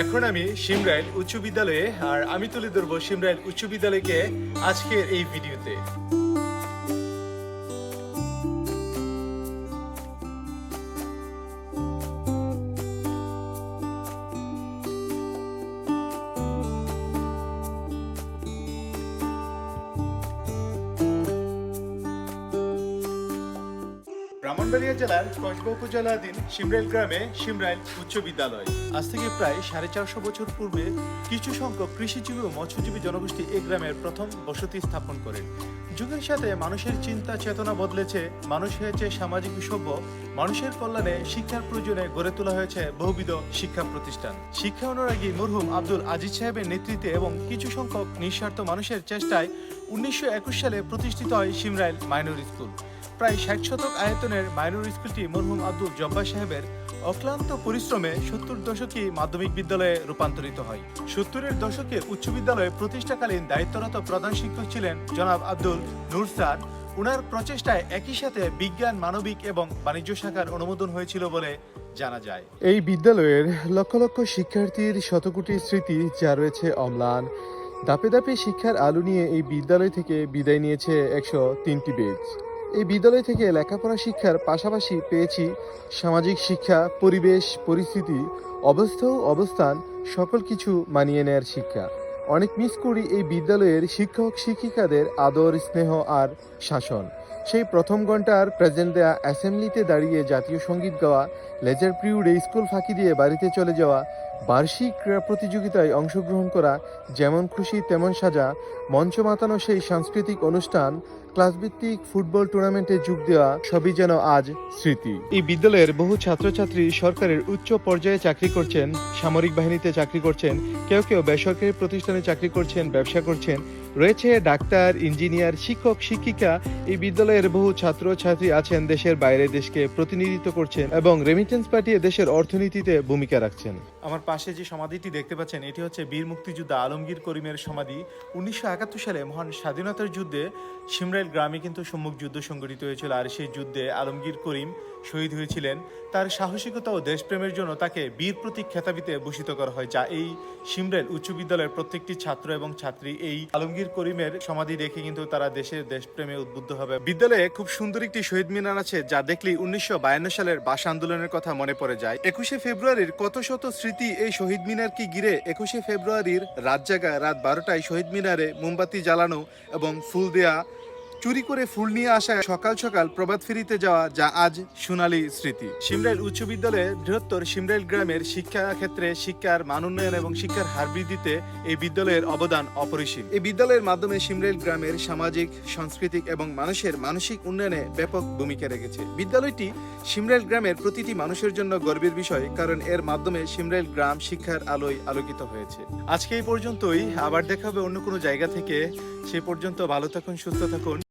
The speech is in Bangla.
এখন আমি সিমরাইল উচ্চ বিদ্যালয়ে, আর আমি তুলে ধরবো সিমরাইল উচ্চ বিদ্যালয়কে আজকের এই ভিডিওতে। ব্রাহ্মণবাড়িয়া জেলার কসবা উপজেলাধীন সিমরাইল গ্রামে সিমরাইল উচ্চ বিদ্যালয়। আজ থেকে প্রায় 450 বছর পূর্বে কিছু সংখ্যক কৃষিজীবী ও মৎস্যজীবী জনগোষ্ঠী এই গ্রামের প্রথম বসতি স্থাপন করেন। যুগের সাথে মানুষের চিন্তা চেতনা বদলেছে, মানুষ হয়েছে সামাজিক সভ্য, মানুষের কল্যাণে শিক্ষার প্রয়োজনে গড়ে তোলা হয়েছে বহুবিধ শিক্ষা প্রতিষ্ঠান। শিক্ষা অনুরাগী মরহুম আব্দুল আজিজ সাহেবের নেতৃত্বে এবং কিছু সংখ্যক নিঃস্বার্থ মানুষের চেষ্টায় 1921 সালে প্রতিষ্ঠিত হয় সিমরাইল মাইনর স্কুল। প্রায় 60 শতক আয়তনের মাইনর স্কুলটি মরহুম আব্দুল জব্বার সাহেবের অক্লান্ত পরিশ্রমে 70 দশকে মাধ্যমিক বিদ্যালয়ে রূপান্তরিত হয়। 70-এর দশকে উচ্চ বিদ্যালয়ে প্রতিষ্ঠাকালীন দায়িত্বরত প্রধান শিক্ষক ছিলেন জনাব আব্দুল নূর স্যার। উনার প্রচেষ্টায় একই সাথে বিজ্ঞান, মানবিক এবং বাণিজ্য শাখার অনুমোদন হয়েছিল বলে জানা যায়। এই বিদ্যালয়ের লক্ষ লক্ষ শিক্ষার্থীর শতকোটি স্মৃতি যা রয়েছে অম্লান। ধাপে ধাপে শিক্ষার আলো নিয়ে এই বিদ্যালয় থেকে বিদায় নিয়েছে 103টি বেচ। এই বিদ্যালয় থেকে লেখাপড়া শিক্ষার পাশাপাশি পেয়েছি সামাজিক শিক্ষা, পরিবেশ, পরিস্থিতি, অবস্থা ও অবস্থান সকল কিছু মানিয়ে নেয়ার শিক্ষা। অনেক মিস করি এই বিদ্যালয়ের শিক্ষক শিক্ষিকাদের আদর, স্নেহ আর শাসন। সেই প্রথম ঘন্টার প্রেজেন্ট দেয়া অ্যাসেম্বলিতে দাঁড়িয়ে জাতীয় সঙ্গীত গাওয়া, লেজার পিরিয়ডে স্কুল ফাঁকি দিয়ে বাড়িতে চলে যাওয়া, বার্ষিক ক্রীড়া প্রতিযোগিতায় অংশগ্রহণ করা, যেমন খুশি তেমন সাজা, মঞ্চ মাতানো সেই সাংস্কৃতিক অনুষ্ঠান, ক্লাসভিত্তিক ফুটবল টুর্নামেন্টে যোগ দেওয়া, সবই যেন আজ স্মৃতি। এই বিদ্যালয়ের বহু ছাত্রছাত্রী সরকারের উচ্চ পর্যায়ে চাকরি করছেন, সামরিক বাহিনীতে চাকরি করছেন, কেউ কেউ বেসরকারি প্রতিষ্ঠানে চাকরি করছেন, ব্যবসা করছেন। রয়েছে ডাক্তার, ইঞ্জিনিয়ার, শিক্ষক, শিক্ষিকা। এই বিদ্যালয়ের বহু ছাত্রছাত্রী আছেন দেশের বাইরে, দেশকে প্রতিনিধিত্ব করছেন এবং রেমিটেন্স পাঠিয়ে দেশের অর্থনীতিতে ভূমিকা রাখছেন। আমার পাশে যে সমাধিটি দেখতে পাচ্ছেন, এটি হচ্ছে বীর মুক্তিযোদ্ধা আলমগীর করিমের সমাধি। 1971 সালে মহান স্বাধীনতার যুদ্ধে সিমরাইল গ্রামে কিন্তু সম্মুখ যুদ্ধ সংঘটিত হয়েছিল, আর সেই যুদ্ধে আলমগীর করিম শহীদ হয়েছিলেন। তার সাহসিকতা ও দেশপ্রেমের জন্য তাকে বীর প্রতীক খেতাবিতে ভূষিত করা হয়, যা এই সিমরাইল উচ্চ বিদ্যালয়ের প্রত্যেকটি ছাত্র এবং ছাত্রী এই আলমগীর করিমের সমাধি দেখে কিন্তু তারা দেশের দেশপ্রেমে উদ্বুদ্ধ হবে। বিদ্যালয়ে খুব সুন্দর একটি শহীদ মিনার আছে, যা দেখলেই 1952 সালের ভাষা আন্দোলনের কথা মনে পড়ে যায়। 21শে ফেব্রুয়ারির কত শত স্মৃতি এই শহীদ মিনারকে ঘিরে। 21শে ফেব্রুয়ারির রাত জাগা, রাত 12টায় শহীদ মিনারে মোমবাতি জ্বালানো এবং ফুল দেয়া, চুরি করে ফুল নিয়ে আসা, সকাল সকাল প্রভাত ফেরিতে যাওয়া, যা আজ সোনালী স্মৃতি। সিমরাইল উচ্চ বিদ্যালয়ে বৃহত্তর সিমরাইল গ্রামের শিক্ষা ক্ষেত্রে শিক্ষার মান উন্নয়ন এবং শিক্ষার হার বৃদ্ধিতে এই বিদ্যালয়ের অবদান অপরিসীম। এই বিদ্যালয়ের মাধ্যমে সিমরাইল গ্রামের সামাজিক, সাংস্কৃতিক এবং মানুষের মানসিক উন্নয়নে ব্যাপক ভূমিকা রেখেছে। বিদ্যালয়টি সিমরাইল গ্রামের প্রতিটি মানুষের জন্য গর্বের বিষয়, কারণ এর মাধ্যমে সিমরাইল গ্রাম শিক্ষার আলোয় আলোকিত হয়েছে। আজকে এই পর্যন্তই, আবার দেখা হবে অন্য কোনো জায়গা থেকে। সে পর্যন্ত ভালো থাকুন, সুস্থ থাকুন।